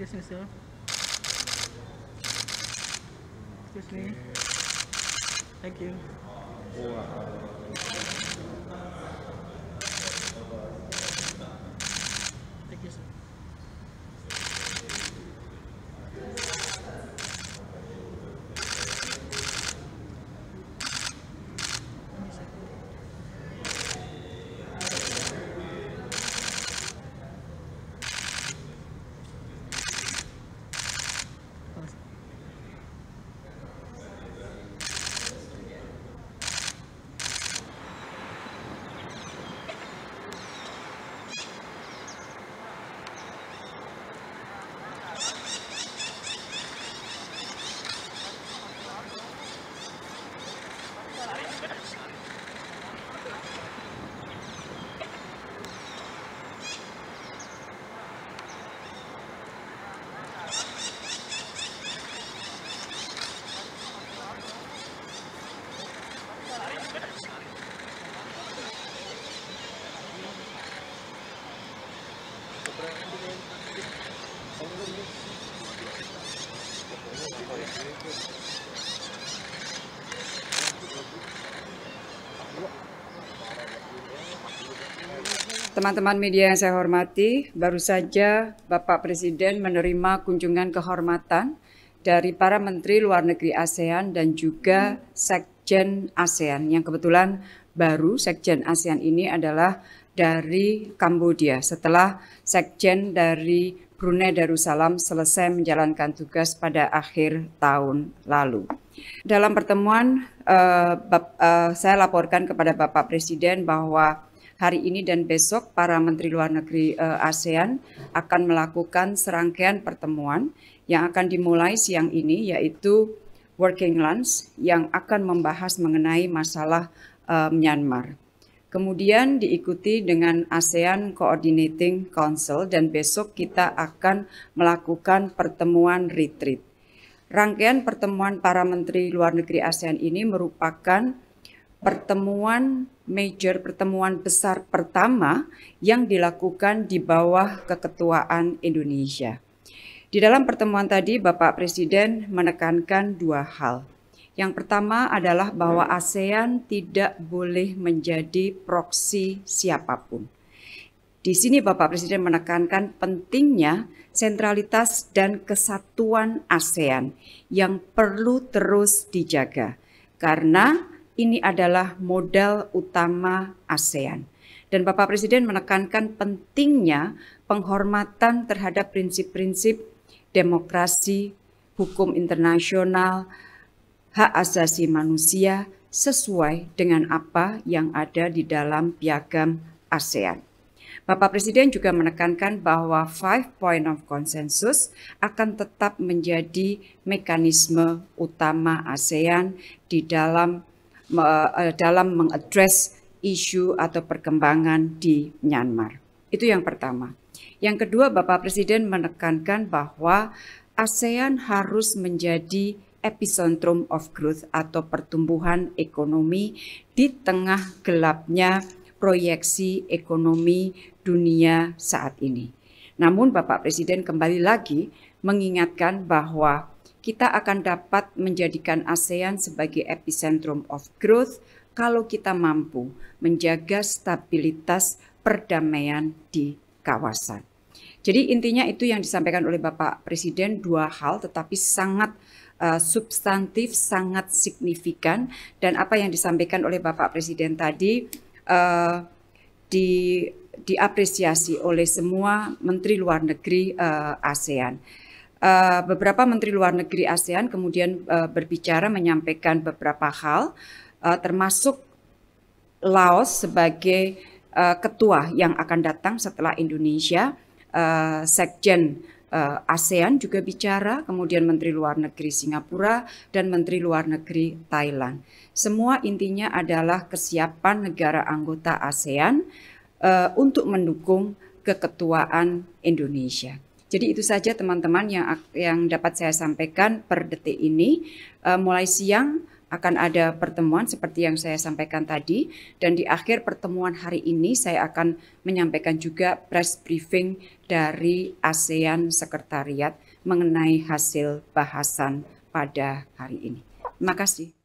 Excuse me, sir. Excuse me. Thank you. Thank you, sir. Teman-teman media yang saya hormati, baru saja Bapak Presiden menerima kunjungan kehormatan dari para Menteri Luar Negeri ASEAN dan juga Sekjen ASEAN, yang kebetulan baru Sekjen ASEAN ini adalah dari Kamboja setelah Sekjen dari Brunei Darussalam selesai menjalankan tugas pada akhir tahun lalu. Dalam pertemuan, saya laporkan kepada Bapak Presiden bahwa hari ini dan besok para Menteri Luar Negeri ASEAN akan melakukan serangkaian pertemuan yang akan dimulai siang ini, yaitu Working Lunch yang akan membahas mengenai masalah Myanmar. Kemudian diikuti dengan ASEAN Coordinating Council dan besok kita akan melakukan pertemuan retreat. Rangkaian pertemuan para Menteri Luar Negeri ASEAN ini merupakan pertemuan besar pertama yang dilakukan di bawah keketuaan Indonesia. Di dalam pertemuan tadi, Bapak Presiden menekankan dua hal. Yang pertama adalah bahwa ASEAN tidak boleh menjadi proksi siapapun. Di sini Bapak Presiden menekankan pentingnya sentralitas dan kesatuan ASEAN yang perlu terus dijaga, karena ini adalah modal utama ASEAN. Dan Bapak Presiden menekankan pentingnya penghormatan terhadap prinsip-prinsip demokrasi, hukum internasional, hak asasi manusia sesuai dengan apa yang ada di dalam piagam ASEAN. Bapak Presiden juga menekankan bahwa 5 Point of Consensus akan tetap menjadi mekanisme utama ASEAN di dalam mengadres isu atau perkembangan di Myanmar. Itu yang pertama. Yang kedua, Bapak Presiden menekankan bahwa ASEAN harus menjadi epicentrum of growth atau pertumbuhan ekonomi di tengah gelapnya proyeksi ekonomi dunia saat ini. Namun Bapak Presiden kembali lagi mengingatkan bahwa kita akan dapat menjadikan ASEAN sebagai epicentrum of growth kalau kita mampu menjaga stabilitas perdamaian di kawasan. Jadi intinya itu yang disampaikan oleh Bapak Presiden, dua hal tetapi sangat substantif, sangat signifikan, dan apa yang disampaikan oleh Bapak Presiden tadi diapresiasi oleh semua Menteri Luar Negeri ASEAN. Beberapa Menteri Luar Negeri ASEAN kemudian berbicara menyampaikan beberapa hal, termasuk Laos sebagai ketua yang akan datang setelah Indonesia. Sekjen ASEAN juga bicara, kemudian Menteri Luar Negeri Singapura dan Menteri Luar Negeri Thailand. Semua intinya adalah kesiapan negara anggota ASEAN untuk mendukung keketuaan Indonesia. Jadi itu saja teman-teman yang dapat saya sampaikan per detik ini. Mulai siang akan ada pertemuan seperti yang saya sampaikan tadi, dan di akhir pertemuan hari ini saya akan menyampaikan juga press briefing dari ASEAN Sekretariat mengenai hasil bahasan pada hari ini. Terima kasih.